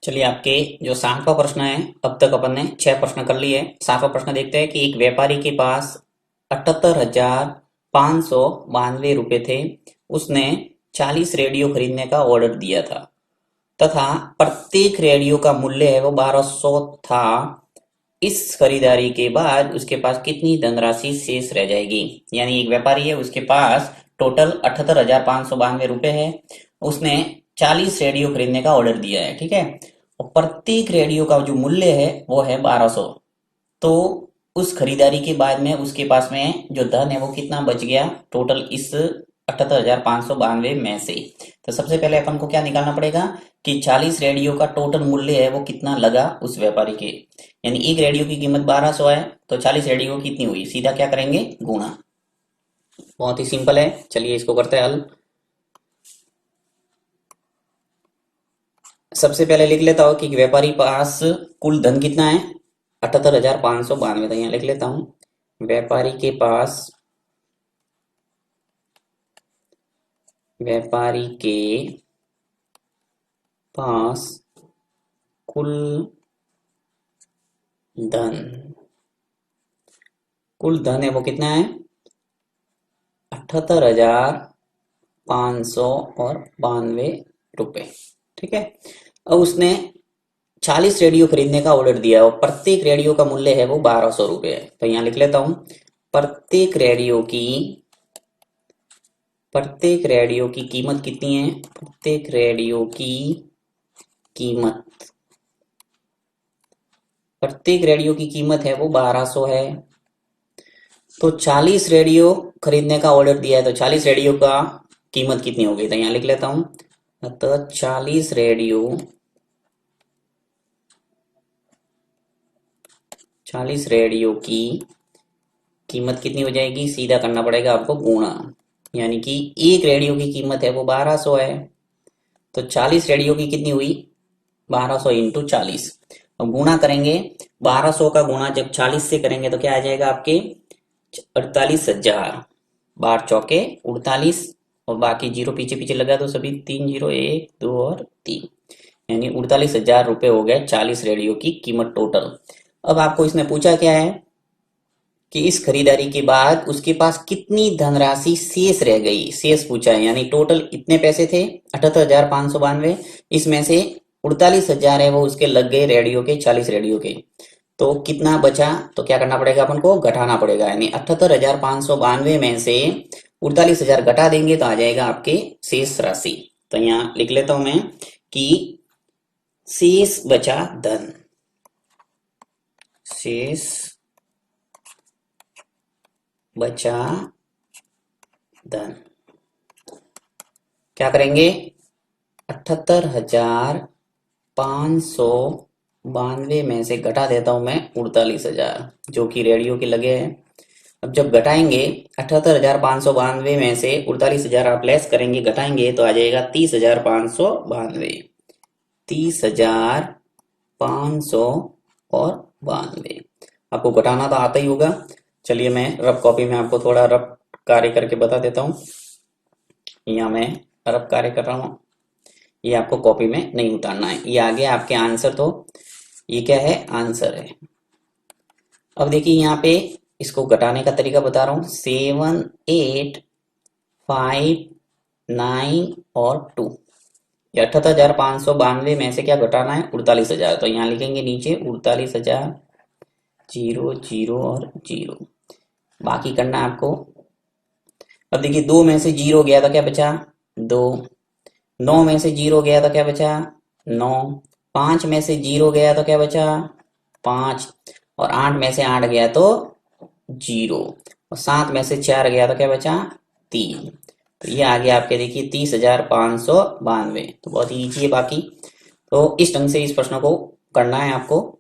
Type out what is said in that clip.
चलिए आपके जो 7वां प्रश्न है, अब तक अपन ने 6 प्रश्न कर लिए। 7वां प्रश्न देखते हैं कि एक व्यापारी के पास 78,592 रुपए थे। उसने 40 रेडियो खरीदने का ऑर्डर दिया था तथा प्रत्येक रेडियो का मूल्य है वो 1200 था। इस खरीदारी के बाद उसके पास कितनी धनराशि शेष रह जाएगी? यानी एक व्यापारी है, उसके पास टोटल 78,592 रुपए है। उसने 40 रेडियो खरीदने का ऑर्डर दिया है, ठीक है। और प्रत्येक रेडियो का जो मूल्य है वो है 1200। तो उस खरीदारी के बाद में उसके पास में जो धन है वो कितना बच गया टोटल इस 78,592 में से? तो सबसे पहले अपन को क्या निकालना पड़ेगा कि 40 रेडियो का टोटल मूल्य है वो कितना लगा उस व्यापारी के। यानी एक रेडियो की कीमत 1200 है, तो 40 रेडियो कितनी हुई? सीधा क्या करेंगे? गुणा। बहुत ही सिंपल है, चलिए इसको करते हैं हल। सबसे पहले लिख लेता हूँ कि व्यापारी पास कुल धन कितना है? 78,592। तो यहाँ लिख लेता हूँ व्यापारी के पास कुल धन है वो कितना है? 78,592 रुपए, ठीक है। अब उसने 40 रेडियो खरीदने का ऑर्डर दिया और प्रत्येक रेडियो का मूल्य है वो 1200 रुपये है। तो यहाँ लिख लेता हूँ प्रत्येक रेडियो की कीमत कितनी है? प्रत्येक रेडियो की कीमत है वो 1200 है। तो 40 रेडियो खरीदने का ऑर्डर दिया है, तो 40 रेडियो का कीमत कितनी होगी? तो यहाँ लिख लेता हूँ। तो 40 रेडियो की कीमत कितनी हो जाएगी? सीधा करना पड़ेगा आपको गुणा। यानी कि एक रेडियो की कीमत है वो 1200 है, तो 40 रेडियो की कितनी हुई? 1200 इंटू 40। अब गुणा करेंगे, 1200 का गुणा जब 40 से करेंगे तो क्या आ जाएगा आपके? 48,000। बार चौके 48, और बाकी जीरो पीछे पीछे लगा दो सभी, 3 जीरो, 1 2 और 3। यानी 48,000 रुपये हो गए 40 रेडियो की कीमत टोटल। अब आपको इसमें पूछा क्या है कि इस खरीदारी के बाद उसके पास कितनी धनराशि शेष रह गई, शेष पूछा है। यानी टोटल इतने पैसे थे 78,592, इसमें से 48,000 है वो उसके लग गए रेडियो के, 40 रेडियो के। तो कितना बचा? तो क्या करना पड़ेगा अपन को? घटाना पड़ेगा। यानी 78,592 में से 48,000 घटा देंगे तो आ जाएगा आपके शेष राशि। तो यहाँ लिख लेता हूं मैं कि शेष बचा धन, शेष बचा धन। क्या करेंगे? 78,592 में से घटा देता हूं मैं 48,000 जो कि रेडियो के लगे हैं। अब जब घटाएंगे 78,592 में से 48,000 आप लेस करेंगे, घटाएंगे तो आ जाएगा 30,592। 30,592 आपको घटाना तो आता ही होगा। चलिए मैं रफ कॉपी में आपको थोड़ा रफ कार्य करके बता देता हूँ। यहाँ मैं रफ कार्य कर रहा हूँ, ये आपको कॉपी में नहीं उतारना है। ये आगे आपके आंसर, तो ये क्या है? आंसर है। अब देखिए यहाँ पे इसको घटाने का तरीका बता रहा हूँ। 7 8 5 9 और 2। ये 78,592 में से क्या घटाना है? 48,000। तो यहाँ लिखेंगे नीचे 48,000, 0 0 और 0। बाकी करना है आपको। अब देखिए 2 में से 0 गया तो क्या बचा? 2। 9 में से 0 गया तो क्या बचा? 9। 5 में से 0 गया तो क्या बचा? 5। और 8 में से 8 गया तो 0। और 7 में से 4 गया तो क्या बचा? 3। तो ये आ गया आपके, देखिए 30,592। तो बहुत ईजी है। बाकी तो इस ढंग से इस प्रश्न को करना है आपको।